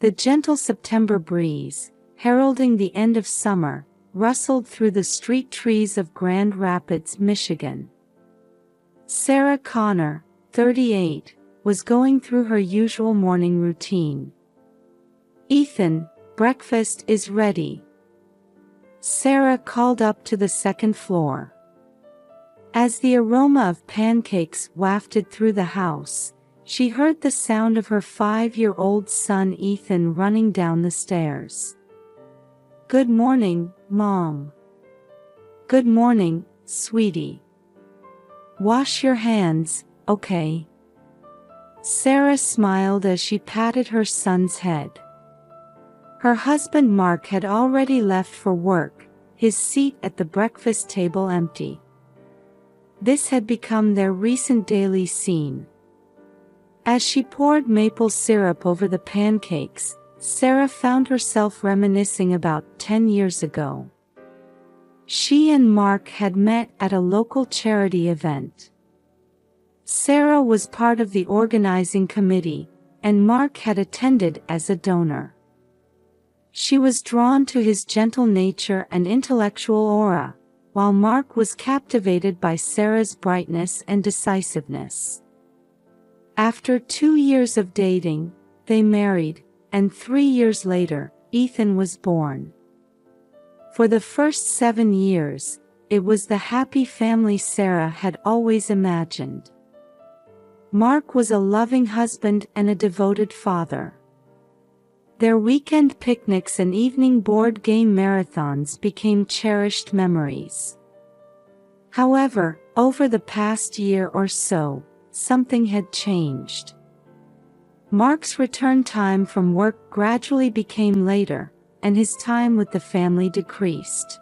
The gentle September breeze, heralding the end of summer, rustled through the street trees of Grand Rapids, Michigan. Sarah Connor, 38, was going through her usual morning routine. "Ethan, breakfast is ready," Sarah called up to the second floor. As the aroma of pancakes wafted through the house, she heard the sound of her 5-year-old son Ethan running down the stairs. "Good morning, Mom." "Good morning, sweetie. Wash your hands, okay?" Sarah smiled as she patted her son's head. Her husband Mark had already left for work, his seat at the breakfast table empty. This had become their recent daily scene. As she poured maple syrup over the pancakes, Sarah found herself reminiscing about 10 years ago. She and Mark had met at a local charity event. Sarah was part of the organizing committee, and Mark had attended as a donor. She was drawn to his gentle nature and intellectual aura, while Mark was captivated by Sarah's brightness and decisiveness. After 2 years of dating, they married, and 3 years later, Ethan was born. For the first 7 years, it was the happy family Sarah had always imagined. Mark was a loving husband and a devoted father. Their weekend picnics and evening board game marathons became cherished memories. However, over the past year or so, something had changed. Mark's return time from work gradually became later, and his time with the family decreased.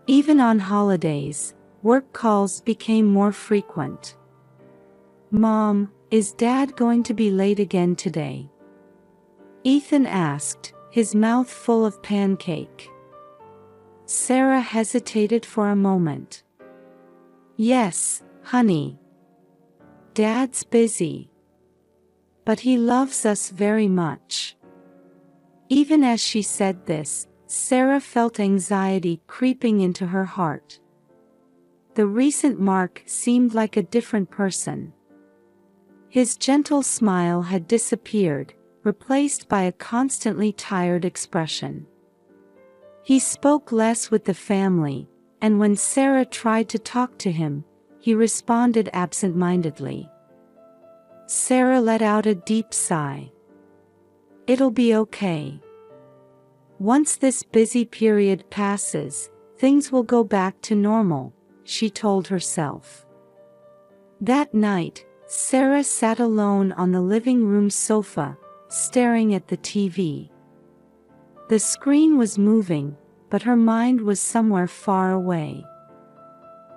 Even on holidays, work calls became more frequent. "Mom, is Dad going to be late again today?" Ethan asked, his mouth full of pancake. Sarah hesitated for a moment. "Yes, honey. Dad's busy. But he loves us very much." Even as she said this, Sarah felt anxiety creeping into her heart. The recent Mark seemed like a different person. His gentle smile had disappeared, replaced by a constantly tired expression. He spoke less with the family, and when Sarah tried to talk to him, he responded absent-mindedly. Sarah let out a deep sigh. "It'll be okay. Once this busy period passes, things will go back to normal," she told herself. That night, Sarah sat alone on the living room sofa, staring at the TV. The screen was moving, but her mind was somewhere far away.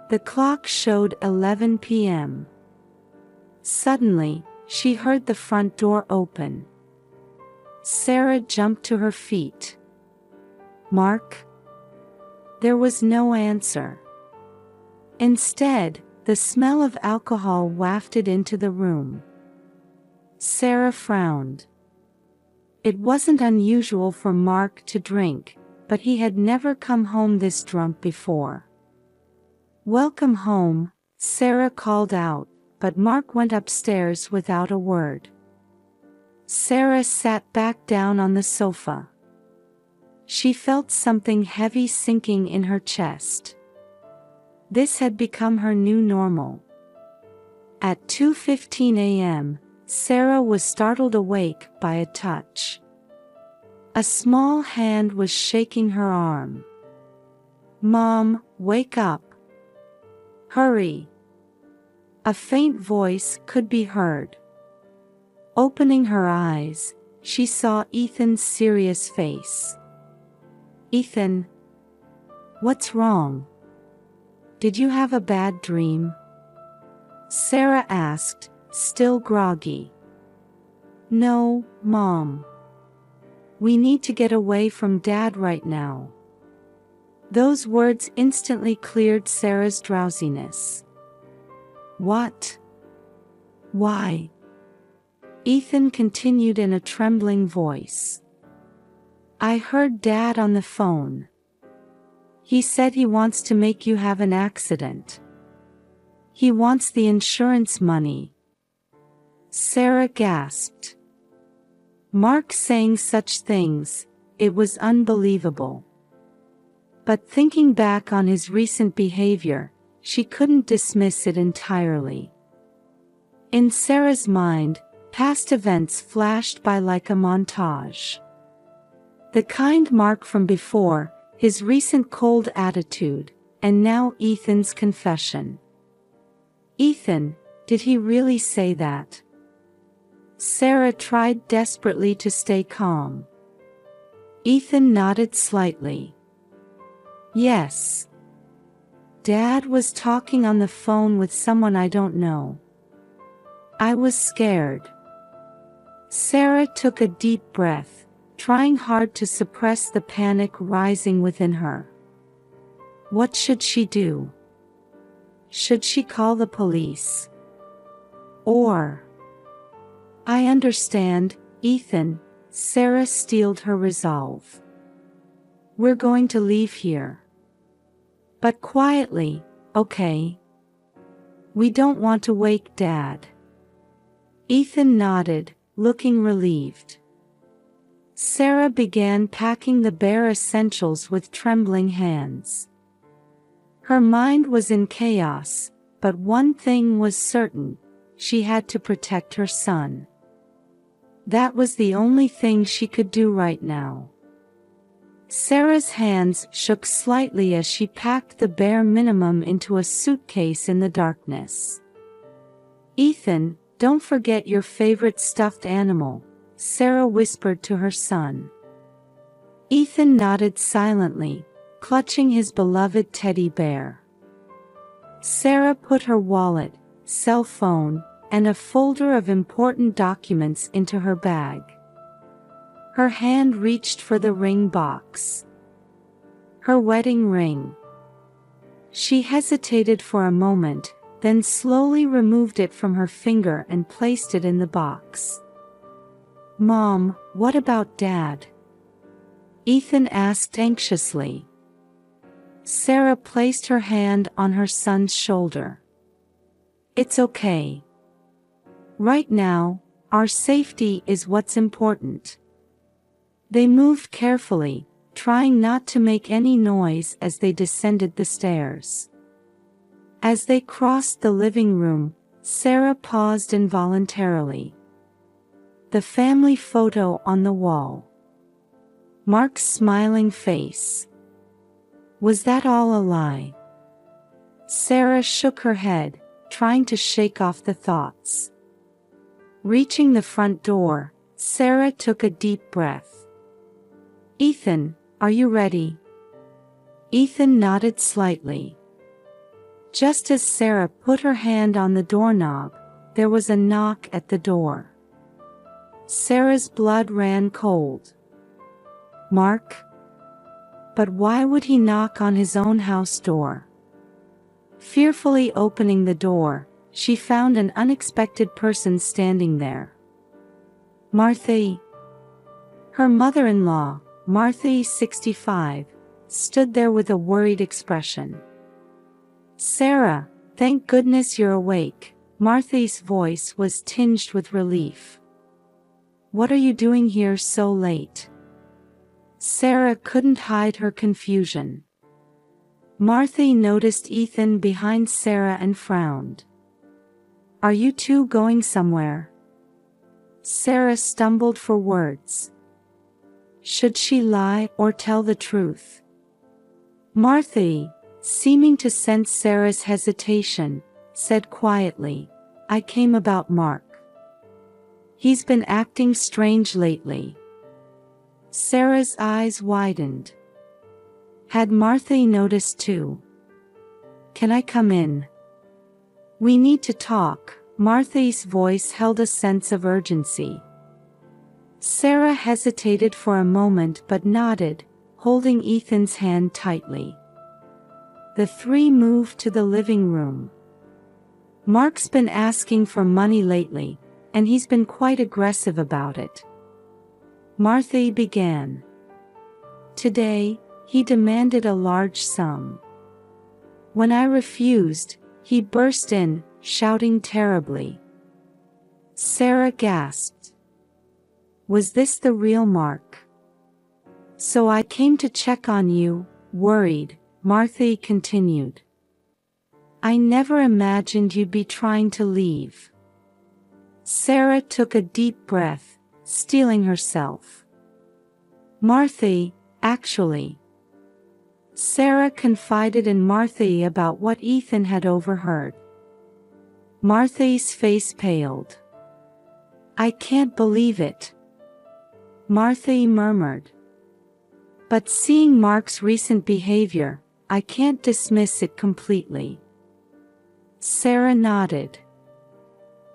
The clock showed 11 p.m. Suddenly, she heard the front door open. Sarah jumped to her feet. "Mark?" There was no answer. Instead, the smell of alcohol wafted into the room. Sarah frowned. It wasn't unusual for Mark to drink, but he had never come home this drunk before. "Welcome home," Sarah called out, but Mark went upstairs without a word. Sarah sat back down on the sofa. She felt something heavy sinking in her chest. This had become her new normal. At 2:15 a.m., Sarah was startled awake by a touch. A small hand was shaking her arm. "Mom, wake up. Hurry." A faint voice could be heard. Opening her eyes, she saw Ethan's serious face. "Ethan, what's wrong? Did you have a bad dream?" Sarah asked, still groggy. "No, Mom. We need to get away from Dad right now." Those words instantly cleared Sarah's drowsiness. "What? Why?" Ethan continued in a trembling voice. I heard Dad on the phone. He said he wants to make you have an accident. He wants the insurance money. Sarah gasped. Mark saying such things, it was unbelievable. But thinking back on his recent behavior, she couldn't dismiss it entirely. In Sarah's mind, past events flashed by like a montage. The kind Mark from before, his recent cold attitude, and now Ethan's confession. Ethan, did he really say that? Sarah tried desperately to stay calm. Ethan nodded slightly. Yes. Dad was talking on the phone with someone I don't know. I was scared. Sarah took a deep breath, trying hard to suppress the panic rising within her. What should she do? Should she call the police? Or... I understand, Ethan, Sarah steeled her resolve. We're going to leave here. But quietly, okay? We don't want to wake Dad. Ethan nodded, looking relieved. Sarah began packing the bare essentials with trembling hands. Her mind was in chaos, but one thing was certain, she had to protect her son. That was the only thing she could do right now. Sarah's hands shook slightly as she packed the bare minimum into a suitcase in the darkness. Ethan, don't forget your favorite stuffed animal, Sarah whispered to her son. Ethan nodded silently, clutching his beloved teddy bear. Sarah put her wallet, cell phone, and a folder of important documents into her bag. Her hand reached for the ring box. Her wedding ring. She hesitated for a moment, then slowly removed it from her finger and placed it in the box. Mom, what about Dad? Ethan asked anxiously. Sarah placed her hand on her son's shoulder. It's okay. Right now, our safety is what's important. They moved carefully, trying not to make any noise as they descended the stairs. As they crossed the living room, Sarah paused involuntarily. The family photo on the wall. Mark's smiling face. Was that all a lie? Sarah shook her head, trying to shake off the thoughts. Reaching the front door, Sarah took a deep breath. Ethan, are you ready? Ethan nodded slightly. Just as Sarah put her hand on the doorknob, there was a knock at the door. Sarah's blood ran cold. Mark? But why would he knock on his own house door? Fearfully opening the door, she found an unexpected person standing there. Martha. Her mother-in-law, Martha, 65, stood there with a worried expression. Sarah, thank goodness you're awake, Martha's voice was tinged with relief. What are you doing here so late? Sarah couldn't hide her confusion. Martha noticed Ethan behind Sarah and frowned. Are you two going somewhere? Sarah stumbled for words. Should she lie or tell the truth? Martha, seeming to sense Sarah's hesitation, said quietly, I came about Mark. He's been acting strange lately. Sarah's eyes widened. Had Martha noticed too? Can I come in? We need to talk. Martha's voice held a sense of urgency. Sarah hesitated for a moment but nodded, holding Ethan's hand tightly. The three moved to the living room. Mark's been asking for money lately, and he's been quite aggressive about it. Martha began. Today, he demanded a large sum. When I refused, he burst in, shouting terribly. Sarah gasped. Was this the real Mark? So I came to check on you, worried, Martha continued. I never imagined you'd be trying to leave. Sarah took a deep breath, steeling herself. Martha, actually. Sarah confided in Martha about what Ethan had overheard. Martha's face paled. I can't believe it. Martha murmured. But seeing Mark's recent behavior, I can't dismiss it completely. Sarah nodded.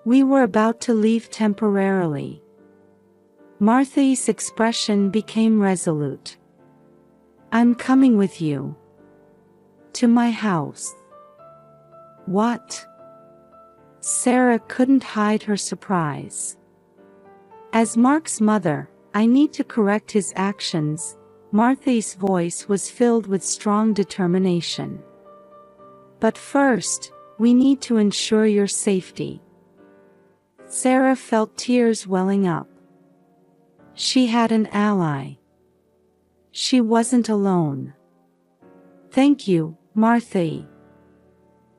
We were about to leave temporarily. Martha's expression became resolute. I'm coming with you. To my house. What? Sarah couldn't hide her surprise. As Mark's mother, I need to correct his actions. Martha's voice was filled with strong determination. But first, we need to ensure your safety. Sarah felt tears welling up. She had an ally. She wasn't alone. Thank you, Martha.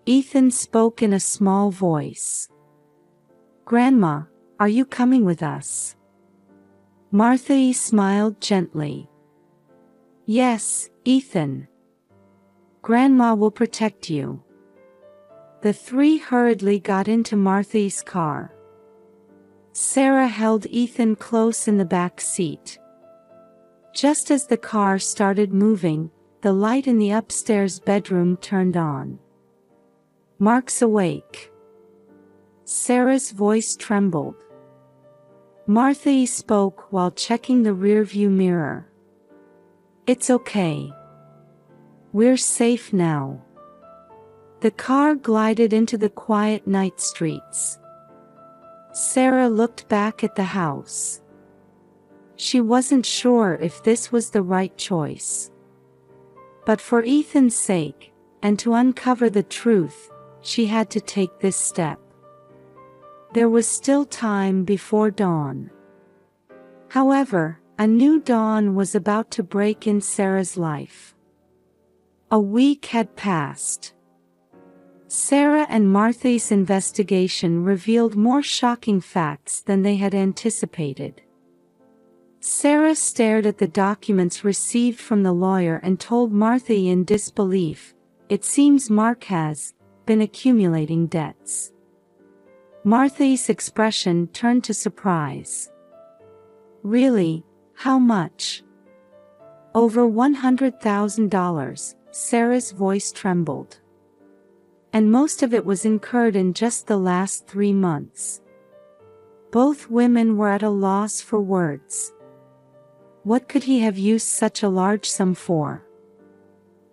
Ethan spoke in a small voice. Grandma, are you coming with us? Martha smiled gently. Yes, Ethan. Grandma will protect you. The three hurriedly got into Martha's car. Sarah held Ethan close in the back seat. Just as the car started moving, the light in the upstairs bedroom turned on. Mark's awake. Sarah's voice trembled. Martha spoke while checking the rearview mirror. It's okay. We're safe now. The car glided into the quiet night streets. Sarah looked back at the house. She wasn't sure if this was the right choice. But for Ethan's sake, and to uncover the truth, she had to take this step. There was still time before dawn. However, a new dawn was about to break in Sarah's life. A week had passed. Sarah and Martha's investigation revealed more shocking facts than they had anticipated. Sarah stared at the documents received from the lawyer and told Martha in disbelief, "It seems Mark has been accumulating debts." Martha's expression turned to surprise. Really? How much? Over $100,000, Sarah's voice trembled. And most of it was incurred in just the last 3 months. Both women were at a loss for words. What could he have used such a large sum for?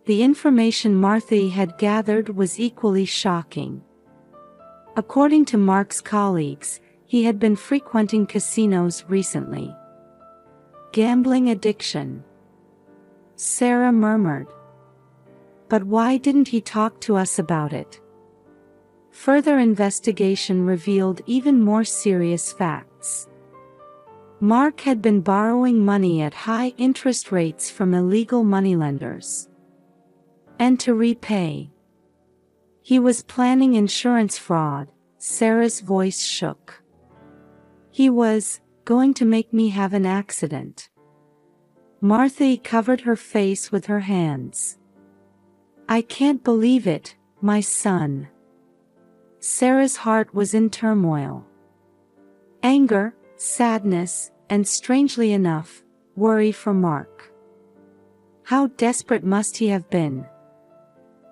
The information Martha had gathered was equally shocking. According to Mark's colleagues, he had been frequenting casinos recently. Gambling addiction. Sarah murmured. But why didn't he talk to us about it? Further investigation revealed even more serious facts. Mark had been borrowing money at high interest rates from illegal moneylenders. And to repay. He was planning insurance fraud. Sarah's voice shook. He was going to make me have an accident. Martha covered her face with her hands. I can't believe it, my son. Sarah's heart was in turmoil. Anger, sadness, and strangely enough, worry for Mark. How desperate must he have been?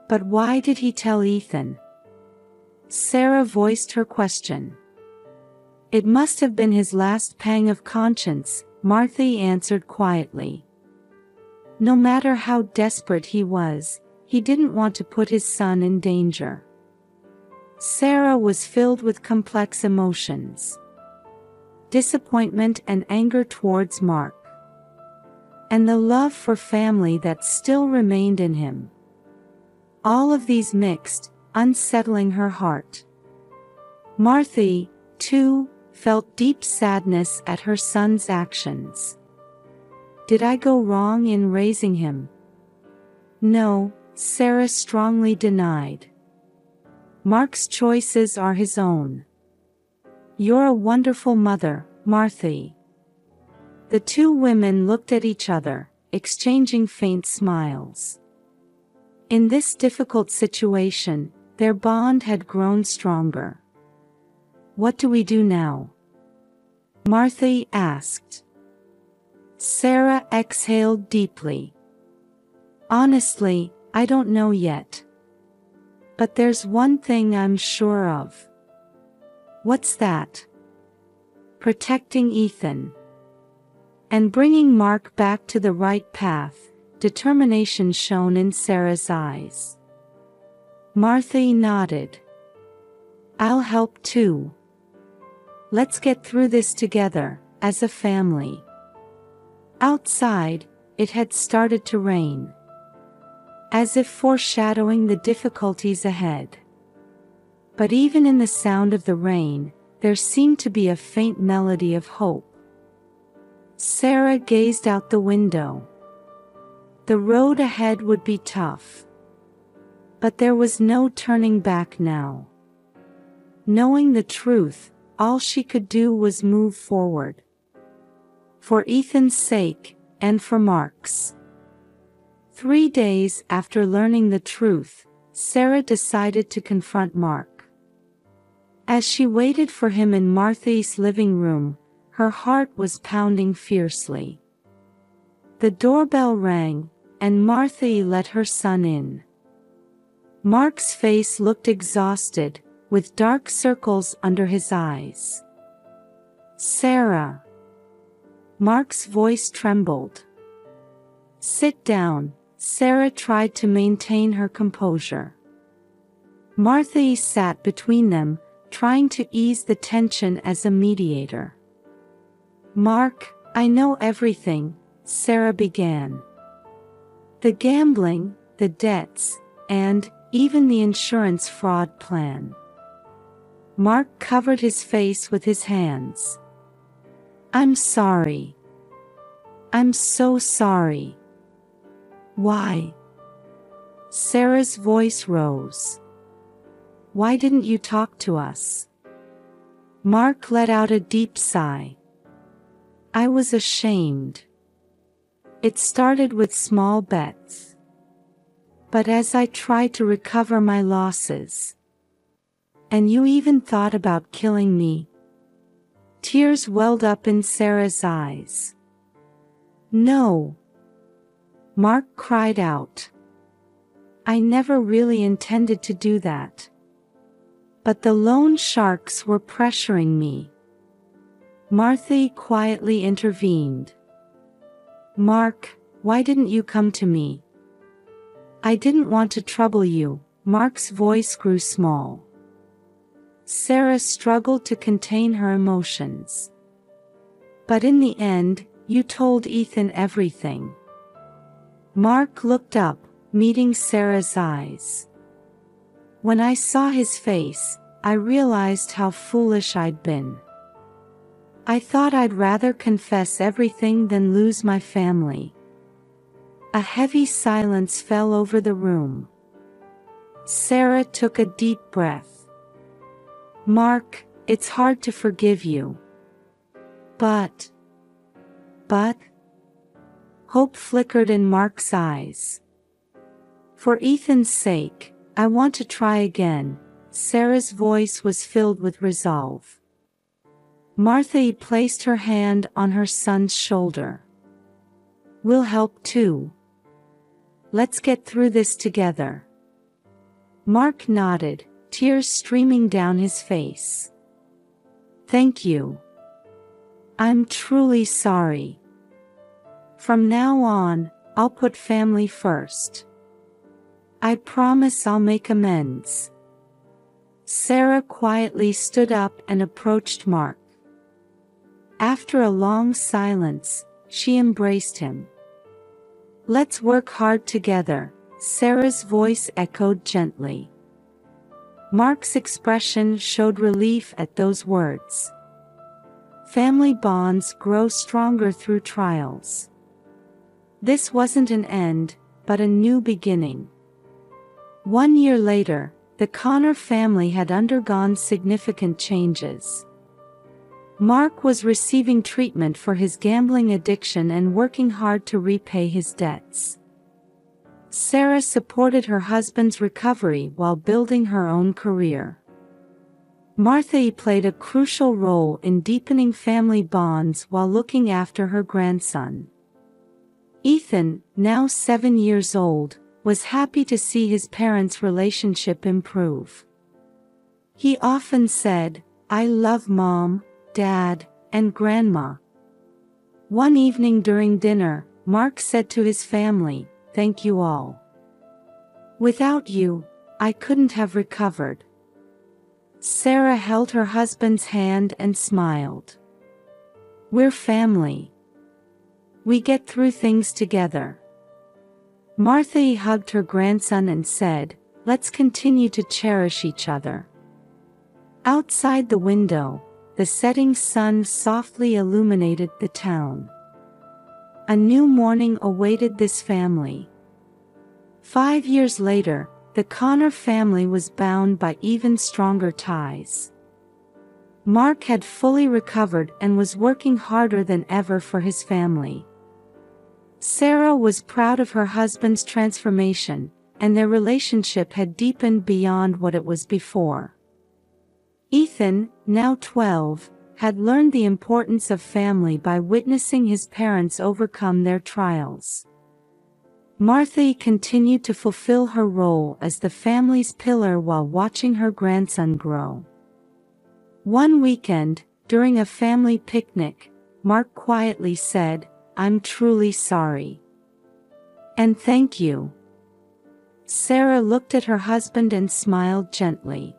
But why did he tell Ethan? Sarah voiced her question. It must have been his last pang of conscience, Martha answered quietly. No matter how desperate he was, he didn't want to put his son in danger. Sarah was filled with complex emotions. disappointment and anger towards Mark, and the love for family that still remained in him. All of these mixed, unsettling her heart. Martha, too, felt deep sadness at her son's actions. Did I go wrong in raising him? No, Sarah strongly denied. Mark's choices are his own. You're a wonderful mother, Martha. The two women looked at each other, exchanging faint smiles. In this difficult situation, their bond had grown stronger. What do we do now? Martha asked. Sarah exhaled deeply. Honestly, I don't know yet. But there's one thing I'm sure of. What's that? Protecting Ethan. And bringing Mark back to the right path, determination shone in Sarah's eyes. Martha nodded. I'll help too. Let's get through this together, as a family. Outside, it had started to rain, as if foreshadowing the difficulties ahead. But even in the sound of the rain, there seemed to be a faint melody of hope. Sarah gazed out the window. The road ahead would be tough. But there was no turning back now. Knowing the truth, all she could do was move forward. For Ethan's sake, and for Mark's. 3 days after learning the truth, Sarah decided to confront Mark. As she waited for him in Martha's living room, her heart was pounding fiercely. The doorbell rang, and Martha let her son in. Mark's face looked exhausted, with dark circles under his eyes. Sarah. Mark's voice trembled. Sit down, Sarah tried to maintain her composure. Martha sat between them, trying to ease the tension as a mediator. Mark, I know everything, Sarah began. The gambling, the debts, and even the insurance fraud plan. Mark covered his face with his hands. I'm sorry. I'm so sorry. Why? Sarah's voice rose. Why didn't you talk to us? Mark let out a deep sigh. I was ashamed. It started with small bets. But as I tried to recover my losses. And you even thought about killing me. Tears welled up in Sarah's eyes. No. Mark cried out. I never really intended to do that. But the loan sharks were pressuring me. Martha quietly intervened. Mark, why didn't you come to me? I didn't want to trouble you. Mark's voice grew small. Sarah struggled to contain her emotions. But in the end, you told Ethan everything. Mark looked up, meeting Sarah's eyes. When I saw his face, I realized how foolish I'd been. I thought I'd rather confess everything than lose my family. A heavy silence fell over the room. Sarah took a deep breath. Mark, it's hard to forgive you. But hope flickered in Mark's eyes. For Ethan's sake, I want to try again. Sarah's voice was filled with resolve. Martha placed her hand on her son's shoulder. We'll help too. Let's get through this together. Mark nodded, tears streaming down his face. Thank you. I'm truly sorry. From now on, I'll put family first. I promise I'll make amends. Sarah quietly stood up and approached Mark. After a long silence, she embraced him. "Let's work hard together," Sarah's voice echoed gently. Mark's expression showed relief at those words. Family bonds grow stronger through trials. This wasn't an end, but a new beginning. 1 year later, the Connor family had undergone significant changes. Mark was receiving treatment for his gambling addiction and working hard to repay his debts. Sarah supported her husband's recovery while building her own career. Martha played a crucial role in deepening family bonds while looking after her grandson. Ethan, now 7 years old, was happy to see his parents' relationship improve. He often said, "I love Mom, Dad, and Grandma." One evening during dinner, Mark said to his family, "Thank you all. Without you, I couldn't have recovered." Sarah held her husband's hand and smiled. "We're family. We get through things together." Martha hugged her grandson and said, "Let's continue to cherish each other." Outside the window, the setting sun softly illuminated the town. A new morning awaited this family. 5 years later, the Connor family was bound by even stronger ties. Mark had fully recovered and was working harder than ever for his family. Sarah was proud of her husband's transformation, and their relationship had deepened beyond what it was before. Ethan, now 12, had learned the importance of family by witnessing his parents overcome their trials. Martha continued to fulfill her role as the family's pillar while watching her grandson grow. One weekend, during a family picnic, Mark quietly said, "I'm truly sorry. And thank you." Sarah looked at her husband and smiled gently.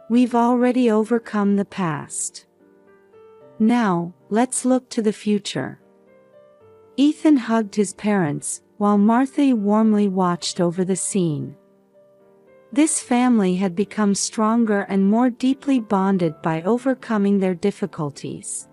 "We've already overcome the past. Now, let's look to the future." Ethan hugged his parents, while Martha warmly watched over the scene. This family had become stronger and more deeply bonded by overcoming their difficulties.